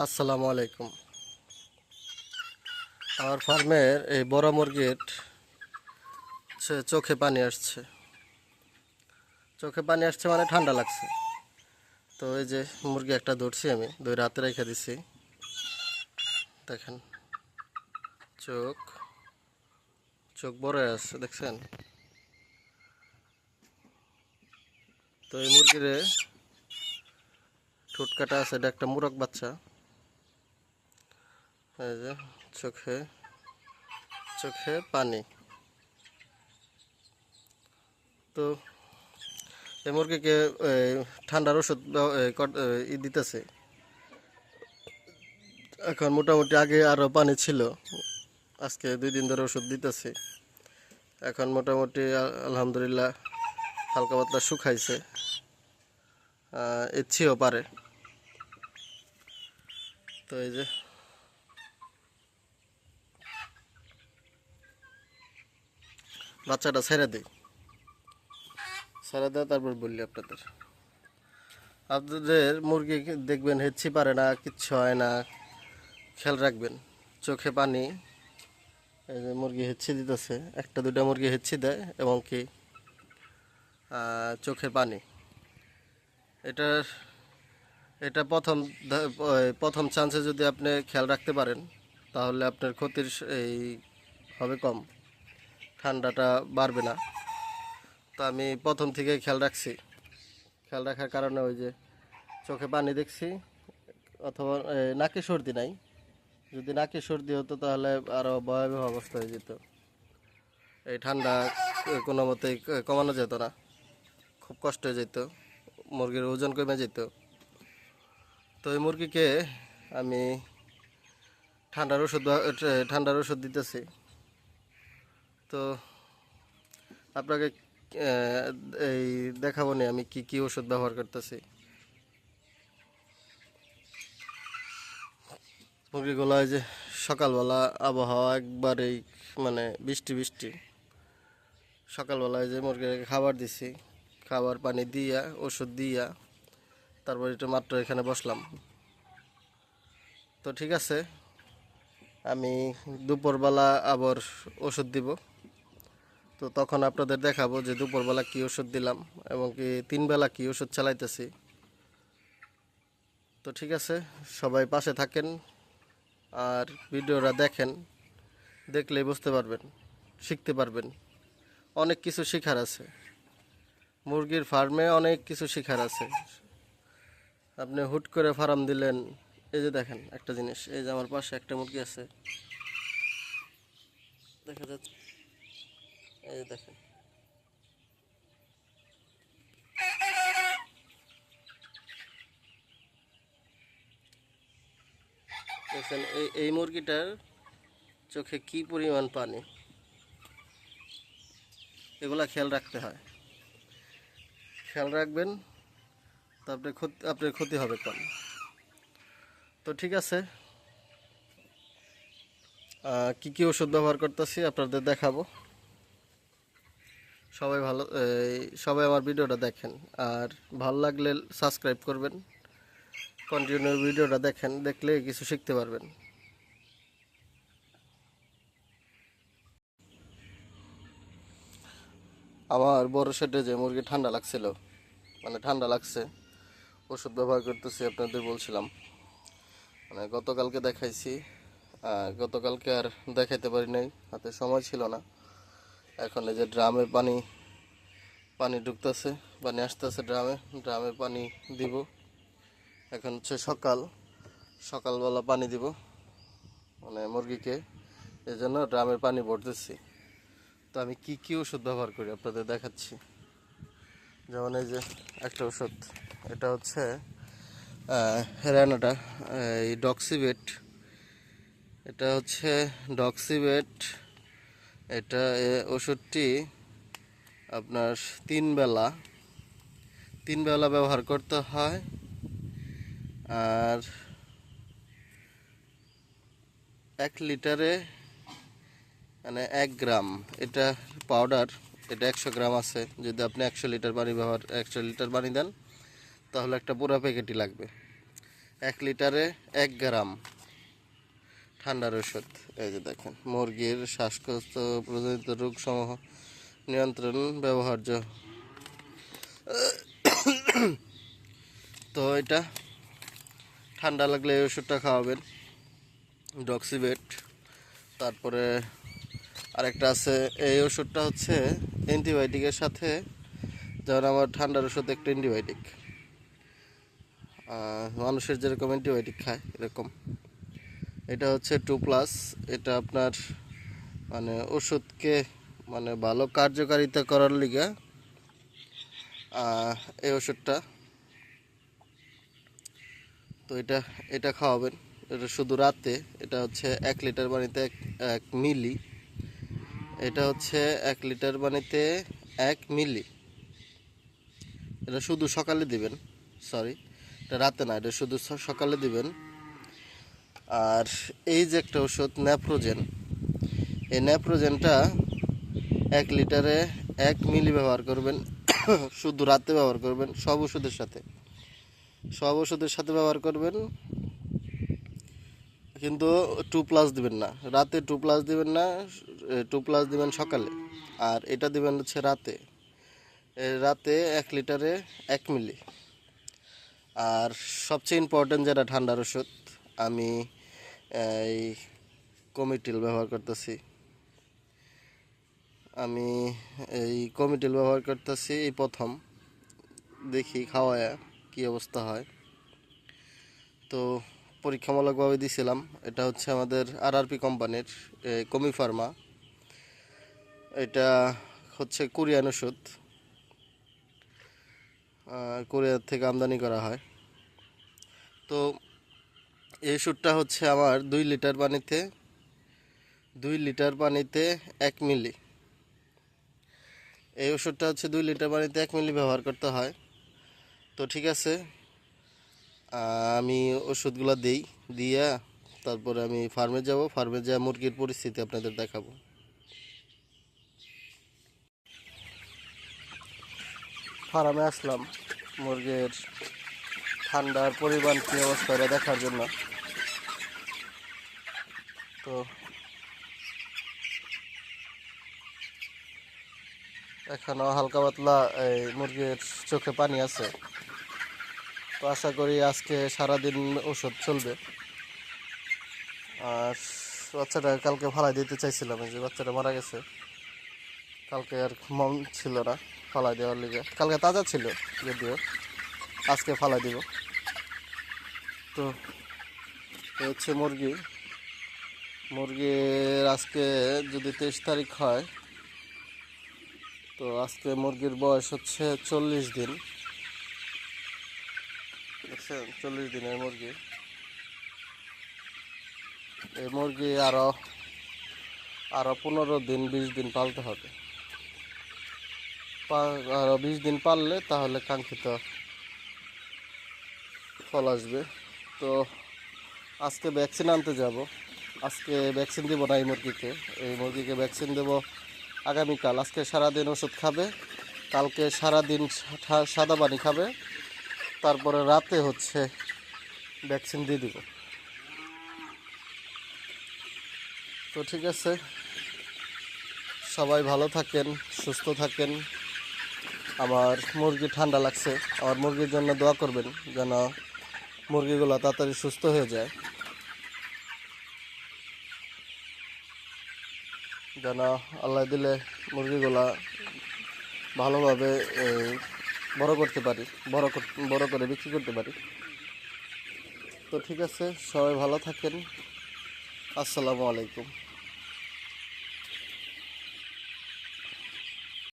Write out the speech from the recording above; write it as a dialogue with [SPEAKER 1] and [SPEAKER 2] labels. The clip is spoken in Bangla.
[SPEAKER 1] আসসালামু আলাইকুম। আমার ফার্মের এই বড় মুরগির চোখে পানি আসছে। চোখে পানি আসছে মানে ঠান্ডা লাগছে। তো এই যে মুরগি একটা ধরছি, আমি ধরে রাতে রেখে দিছি। দেখেন, চোখ চোখ বড় হয়ে আসছে, দেখছেন? তো এই মুরগিরে ঠোঁট কাটা আছে, এটা একটা মুরগ বাচ্চা। এই যে চোখে চোখে পানি। তো এই মুরগিকে ঠান্ডার ওষুধ দিতেছে। এখন মোটামুটি আগে আরও পানি ছিল, আজকে 2 দিন ধরে ওষুধ দিতেছি। এখন মোটামুটি আলহামদুলিল্লাহ হালকা পাতলা শুকাইছে, ইচ্ছেও পারে। তো এই যে বাচ্চাটা ছেড়ে দিই, ছেড়ে দেওয়া তারপর বললি আপনাদের। আপনাদের মুরগি দেখবেন হেচ্ছি পারে না, কিচ্ছু হয় না, খেয়াল রাখবেন। চোখে পানি, এই যে মুরগি হেচ্ছি দিতেছে, একটা দুটা মুরগি হেচ্ছি দেয় এবং কি চোখে পানি। এটার এটা প্রথম চান্সে যদি আপনি খেয়াল রাখতে পারেন, তাহলে আপনার ক্ষতির এই হবে কম, ঠান্ডাটা বাড়বে না। তো আমি প্রথম থেকে খেয়াল রাখছি। খেয়াল রাখার কারণে ওই যে চোখে পানি দেখছি, অথবা নাকে সর্দি নাই। যদি নাকে সর্দি হতো তাহলে আরও ভয়াবহ অবস্থা হয়ে যেত। এই ঠান্ডা কোনো মতেই কমানো যেত না, খুব কষ্ট হয়ে যেত, মুরগির ওজন কমে যেত। তো এই মুরগিকে আমি ঠান্ডার ওষুধ দিতেছি। তো আপনাকে এই দেখাবো নি আমি কি কি ওষুধ ব্যবহার করতেছি। মুরগিগুলো এই যে সকালবেলা আবহাওয়া একবারেই মানে বৃষ্টি বৃষ্টি, সকালবেলায় যে মুরগিকে খাবার দিছি, খাবার পানি দিয়া ওষুধ দিয়া তারপর একটু মাত্র এখানে বসলাম। তো ঠিক আছে, আমি দুপুরবেলা আবার ওষুধ দিব। তো তখন আপনাদের দেখাবো যে দুপুরবেলা কী ওষুধ দিলাম এবং কি 3 বেলা কী ওষুধ চালাইতেছি। তো ঠিক আছে, সবাই পাশে থাকেন আর ভিডিওটা দেখেন, দেখলেই বুঝতে পারবেন, শিখতে পারবেন। অনেক কিছু শেখার আছে, মুরগির ফার্মে অনেক কিছু শেখার আছে। আপনি হুট করে ফার্ম দিলেন, এই যে দেখেন একটা জিনিস, এই যে আমার পাশে একটা মুরগি আছে, দেখা যাচ্ছে, এই যে দেখেন, দেখছেন এই মুরগিটার চোখে কি পরিমাণ পানি, এগুলা খেয়াল রাখতে হয়। খেয়াল রাখবেন, তো আপনার ক্ষতি হবে কম। তো ঠিক আছে, কি কি ওষুধ ব্যবহার করতেছি আপনাদের দেখাবো। সবাই আমার ভিডিওটা দেখেন, আর ভালো লাগলে সাবস্ক্রাইব করবেন, কন্টিনিউ ভিডিওটা দেখেন, দেখলে কিছু শিখতে পারবেন। আমার বড় শেডে যে মুরগি ঠান্ডা লাগছিল, মানে ঠান্ডা লাগছে, ওষুধ ব্যবহার করতেছি আপনাদের বলছিলাম। মানে গতকালকে দেখাইছি, গতকালকে আর দেখাইতে পারি নাই, হাতে সময় ছিল না। এখন এই যে ড্রামে পানি পানি ঢুকতেছে, পানি আসতেছে ড্রামে, ড্রামে পানি দিব। এখন হচ্ছে সকালবেলা পানি দিব মানে মুরগিকে, এই জন্য ড্রামের পানি ভরতেছি। তো আমি কি কি ওষুধ ব্যবহার করি আপনাদের দেখাচ্ছি। যেমন এই যে একটা ওষুধ, এটা হচ্ছে হ্যারানাটা, এই ডক্সিবেট, এটা হচ্ছে ডক্সিবেট। এটা ওষুধটি আপনার 3 বেলা ব্যবহার করতে হয়। আর 1 লিটারে মানে 1 গ্রাম, এটা পাউডার, এটা 100 গ্রাম আছে। যদি আপনি 100 লিটার পানি দেন, তাহলে একটা পুরো প্যাকেটই লাগবে। 1 লিটারে 1 গ্রাম ঠান্ডার ওষুধ। এই যে দেখেন, মুরগির শ্বাসকষ্ট প্রজনিত রোগ সমূহ নিয়ন্ত্রণ ব্যবহার্য। তো এটা ঠান্ডা লাগলে এই ওষুধটা খাওয়াবেন, ডক্সিবেট। তারপরে আরেকটা আছে, এই ওষুধটা হচ্ছে অ্যান্টিবায়োটিকের সাথে, যেমন আমার ঠান্ডার ওষুধ একটা অ্যান্টিবায়োটিক, মানুষের যেরকম অ্যান্টিবায়োটিক খায় এরকম। এটা হচ্ছে 2+। এটা আপনার মানে ওষুধকে মানে ভালো কার্যকারিতা করার লিগে এই ওষুধটা। তো এটা খাওয়াবেন, এটা শুধু রাতে। এটা হচ্ছে 1 লিটার পানিতে 1 মিলি। এটা হচ্ছে 1 লিটার পানিতে 1 মিলি। এটা শুধু সকালে দিবেন, সরি এটা রাতে না, এটা শুধু সকালে দিবেন। আর এই যে একটা ওষুধ ন্যাপ্রোজেন, এই ন্যাপ্রোজেনটা 1 লিটারে 1 মিলি ব্যবহার করবেন, শুধু রাতে ব্যবহার করবেন, সব ওষুধের সাথে ব্যবহার করবেন। কিন্তু 2+ দিবেন না, রাতে 2+ দিবেন না, 2+ দিবেন সকালে। আর এটা দিবেন হচ্ছে রাতে, রাতে 1 লিটারে 1 মিলি। আর সবচেয়ে ইম্পর্টেন্ট যেটা ঠান্ডার ওষুধ, আমি এই কমিটিল ব্যবহার করতেছি। এই প্রথম, দেখি খাওয়ায় কি অবস্থা হয়। তো পরীক্ষামূলকভাবে দিছিলাম। এটা হচ্ছে আমাদের আরআরপি কোম্পানির কমি ফার্মা। এটা হচ্ছে কোরিয়ান ওষুধ, কোরিয়ার থেকে আমদানি করা হয়। তো এই ওষুধটা হচ্ছে আমার 2 লিটার পানিতে 1 মিলি। এই ওষুধটা হচ্ছে 2 লিটার পানিতে 1 মিলি ব্যবহার করতে হয়। তো ঠিক আছে, আমি ওষুধগুলো দিয়া তারপরে আমি ফার্মে যাব, ফার্মে যা মুরগির পরিস্থিতি আপনাদের দেখাবো। ফার্মে আসলাম মুরগির ঠান্ডার পরিমাণ কী অবস্থা এটা দেখার জন্য। তো এখনও হালকা পাতলা এই মুরগির চোখে পানি আছে। তো আশা করি আজকে সারাদিন ওষুধ চলবে। আর বাচ্চাটা কালকে ফালাই দিতে চাইছিলাম, এই যে বাচ্চাটা মারা গেছে। কালকে আর মন ছিল না ফালাই দেওয়ার লিগে, কালকে তাজা ছিল যদিও, আজকে ফালাই দিব। তো হচ্ছে মুরগির আজকে যদি 23 তারিখ হয়, তো আজকে মুরগির বয়স হচ্ছে 40 দিন। দেখছেন, 40 দিনের মুরগি। এই মুরগি আরো 15 দিন 20 দিন পালতে হবে। আরো 20 দিন পাললে তাহলে কাঙ্ক্ষিত ফল আসবে। তো আজকে ভ্যাকসিন আনতে যাব। আজকে ভ্যাকসিন দেবো না এই মুরগিকে ভ্যাকসিন দেবো আগামীকাল। আজকে সারাদিন ওষুধ খাবে, কালকে সারাদিন সাদা পানি খাবে, তারপরে রাতে হচ্ছে ভ্যাকসিন দিয়ে দিব। তো ঠিক আছে, সবাই ভালো থাকেন, সুস্থ থাকেন। আমার মুরগি ঠান্ডা লাগছে, আমার মুরগির জন্য দোয়া করবেন যেন মুরগিগুলো তাড়াতাড়ি সুস্থ হয়ে যায়, যেন আল্লাহ দিলে মুরগিগুলা ভালোভাবে বড় করতে পারি, বড় করে বিক্রি করতে পারি। তো ঠিক আছে, সবাই ভালো থাকেন। আসসালামু আলাইকুম।